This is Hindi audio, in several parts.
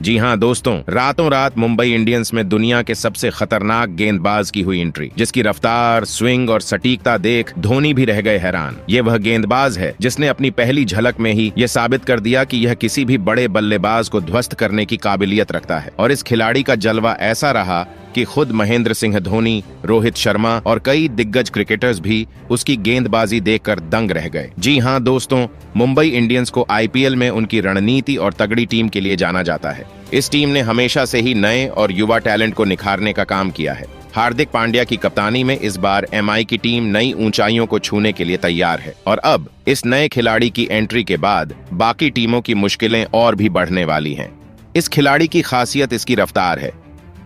जी हाँ दोस्तों, रातों रात मुंबई इंडियंस में दुनिया के सबसे खतरनाक गेंदबाज की हुई एंट्री, जिसकी रफ्तार, स्विंग और सटीकता देख धोनी भी रह गए हैरान। ये वह गेंदबाज है जिसने अपनी पहली झलक में ही ये साबित कर दिया कि यह किसी भी बड़े बल्लेबाज को ध्वस्त करने की काबिलियत रखता है। और इस खिलाड़ी का जलवा ऐसा रहा कि खुद महेंद्र सिंह धोनी, रोहित शर्मा और कई दिग्गज क्रिकेटर्स भी उसकी गेंदबाजी देखकर दंग रह गए। जी हाँ दोस्तों, मुंबई इंडियंस को आईपीएल में उनकी रणनीति और तगड़ी टीम के लिए जाना जाता है। इस टीम ने हमेशा से ही नए और युवा टैलेंट को निखारने का काम किया है। हार्दिक पांड्या की कप्तानी में इस बार एमआई की टीम नई ऊंचाइयों को छूने के लिए तैयार है और अब इस नए खिलाड़ी की एंट्री के बाद बाकी टीमों की मुश्किलें और भी बढ़ने वाली हैं। इस खिलाड़ी की खासियत इसकी रफ्तार है।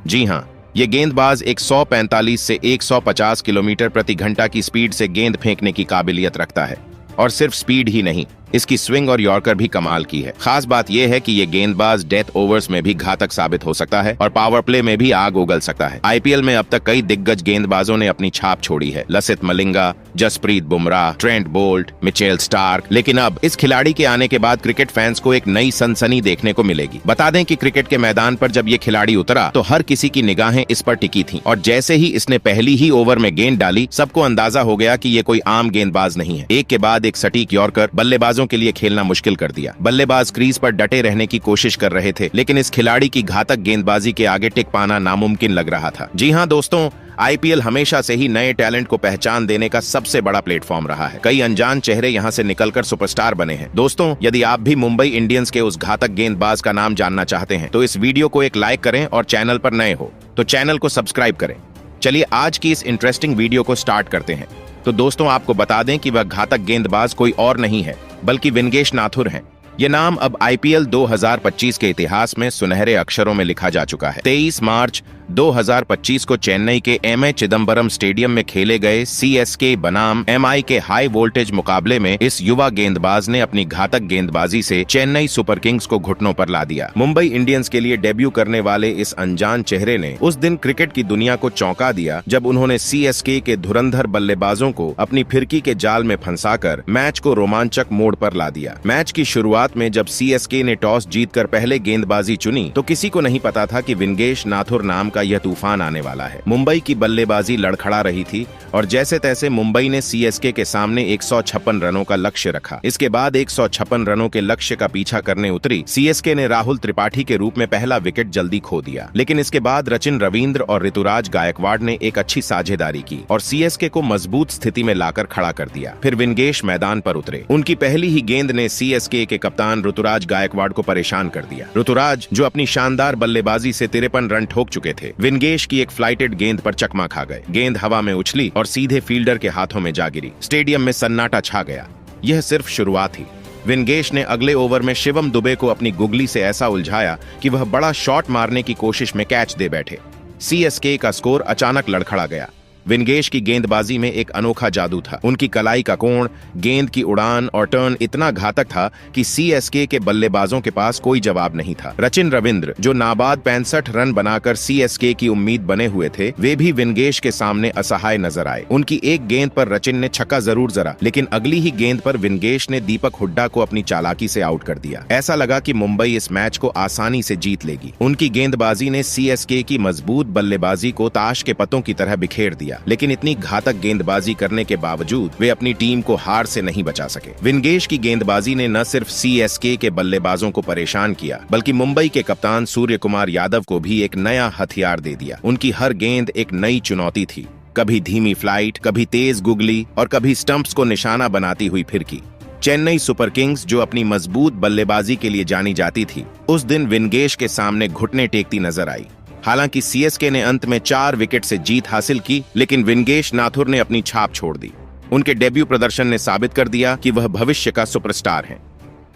जी हाँ, ये गेंदबाज 145 से 150 किलोमीटर प्रति घंटा की स्पीड से गेंद फेंकने की काबिलियत रखता है। और सिर्फ स्पीड ही नहीं, इसकी स्विंग और यॉर्कर भी कमाल की है। खास बात यह है कि ये गेंदबाज डेथ ओवर्स में भी घातक साबित हो सकता है और पावर प्ले में भी आग उगल सकता है। आईपीएल में अब तक कई दिग्गज गेंदबाजों ने अपनी छाप छोड़ी है, Lasith Malinga, Jasprit Bumrah, Trent Boult, Mitchell Starc. लेकिन अब इस खिलाड़ी के आने के बाद क्रिकेट फैंस को एक नई सनसनी देखने को मिलेगी। बता दें कि क्रिकेट के मैदान पर जब ये खिलाड़ी उतरा तो हर किसी की निगाहें इस पर टिकी थीं और जैसे ही इसने पहली ही ओवर में गेंद डाली, सबको अंदाजा हो गया कि ये कोई आम गेंदबाज नहीं है। एक के बाद एक सटीक यॉर्कर बल्लेबाजों के लिए खेलना मुश्किल कर दिया। बल्लेबाज क्रीज पर डटे रहने की कोशिश कर रहे थे, लेकिन इस खिलाड़ी की घातक गेंदबाजी के आगे टिक पाना नामुमकिन लग रहा था। जी हाँ दोस्तों, आईपीएल हमेशा से ही नए टैलेंट को पहचान देने का सबसे बड़ा प्लेटफॉर्म रहा है। कई अनजान चेहरे यहाँ से निकलकर सुपरस्टार बने हैं। दोस्तों, यदि आप भी मुंबई इंडियंस के उस घातक गेंदबाज का नाम जानना चाहते हैं तो इस वीडियो को एक लाइक करें और चैनल पर नए हो तो चैनल को सब्सक्राइब करें। चलिए आज की इस इंटरेस्टिंग वीडियो को स्टार्ट करते हैं। तो दोस्तों, आपको बता दें कि वह घातक गेंदबाज कोई और नहीं है बल्कि विंगेश नाथुर हैं। ये नाम अब आईपीएल 2025 के इतिहास में सुनहरे अक्षरों में लिखा जा चुका है। 23 मार्च 2025 को चेन्नई के एमए चिदम्बरम स्टेडियम में खेले गए सीएसके बनाम एमआई के हाई वोल्टेज मुकाबले में इस युवा गेंदबाज ने अपनी घातक गेंदबाजी से चेन्नई सुपर किंग्स को घुटनों पर ला दिया। मुंबई इंडियंस के लिए डेब्यू करने वाले इस अनजान चेहरे ने उस दिन क्रिकेट की दुनिया को चौंका दिया जब उन्होंने सीएसके के धुरंधर बल्लेबाजों को अपनी फिरकी के जाल में फंसाकर मैच को रोमांचक मोड़ पर ला दिया। मैच की शुरुआत में जब सीएसके ने टॉस जीतकर पहले गेंदबाजी चुनी तो किसी को नहीं पता था कि विंगेश नाथुर नाम का यह तूफान आने वाला है। मुंबई की बल्लेबाजी लड़खड़ा रही थी और जैसे तैसे मुंबई ने सीएसके के सामने 156 रनों का लक्ष्य रखा। इसके बाद 156 रनों के लक्ष्य का पीछा करने उतरी सीएसके ने राहुल त्रिपाठी के रूप में पहला विकेट जल्दी खो दिया। लेकिन इसके बाद रचिन रवींद्र और ऋतुराज गायकवाड़ ने एक अच्छी साझेदारी की और सीएसके को मजबूत स्थिति में लाकर खड़ा कर दिया। फिर विंगेश मैदान पर उतरे। उनकी पहली ही गेंद ने सीएसके के कप्तान ऋतुराज गायकवाड़ को परेशान कर दिया। ऋतुराज, जो अपनी शानदार बल्लेबाजी से 53 रन ठोक चुके थे, विंगेश की एक फ्लाइटेड गेंद पर चकमा खा गए। गेंद हवा में उछली और सीधे फील्डर के हाथों में जा गिरी। स्टेडियम में सन्नाटा छा गया। यह सिर्फ शुरुआत थी। विंगेश ने अगले ओवर में शिवम दुबे को अपनी गुगली से ऐसा उलझाया कि वह बड़ा शॉट मारने की कोशिश में कैच दे बैठे। सीएसके का स्कोर अचानक लड़खड़ा गया। विंगेश की गेंदबाजी में एक अनोखा जादू था। उनकी कलाई का कोण, गेंद की उड़ान और टर्न इतना घातक था कि सीएसके के बल्लेबाजों के पास कोई जवाब नहीं था। रचिन रवींद्र, जो नाबाद 65 रन बनाकर सीएसके की उम्मीद बने हुए थे, वे भी विंगेश के सामने असहाय नजर आए। उनकी एक गेंद पर रचिन ने छक्का जरूर जरा, लेकिन अगली ही गेंद पर विंगेश ने दीपक हुड्डा को अपनी चालाकी से आउट कर दिया। ऐसा लगा कि मुंबई इस मैच को आसानी से जीत लेगी। उनकी गेंदबाजी ने सीएसके की मजबूत बल्लेबाजी को ताश के पत्तों की तरह बिखेर दिया। लेकिन इतनी घातक गेंदबाजी करने के बावजूद वे अपनी टीम को हार से नहीं बचा सके। विंगेश की गेंदबाजी ने न सिर्फ सीएसके के बल्लेबाजों को परेशान किया बल्कि मुंबई के कप्तान सूर्य कुमार यादव को भी एक नया हथियार दे दिया। उनकी हर गेंद एक नई चुनौती थी, कभी धीमी फ्लाइट, कभी तेज गुगली और कभी स्टंप्स को निशाना बनाती हुई फिरकी। चेन्नई सुपर किंग्स, जो अपनी मजबूत बल्लेबाजी के लिए जानी जाती थी, उस दिन विंगेश के सामने घुटने टेकती नजर आई। हालांकि सीएसके ने अंत में 4 विकेट से जीत हासिल की, लेकिन विंगेश नाथुर ने अपनी छाप छोड़ दी। उनके डेब्यू प्रदर्शन ने साबित कर दिया कि वह भविष्य का सुपरस्टार हैं।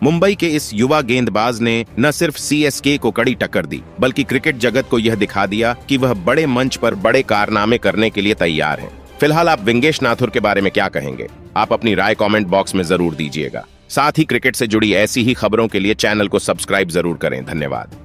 मुंबई के इस युवा गेंदबाज ने न सिर्फ सीएसके को कड़ी टक्कर दी बल्कि क्रिकेट जगत को यह दिखा दिया कि वह बड़े मंच पर बड़े कारनामे करने के लिए तैयार हैं। फिलहाल आप विंगेश नाथुर के बारे में क्या कहेंगे? आप अपनी राय कमेंट बॉक्स में जरूर दीजिएगा। साथ ही क्रिकेट से जुड़ी ऐसी ही खबरों के लिए चैनल को सब्सक्राइब जरूर करें। धन्यवाद।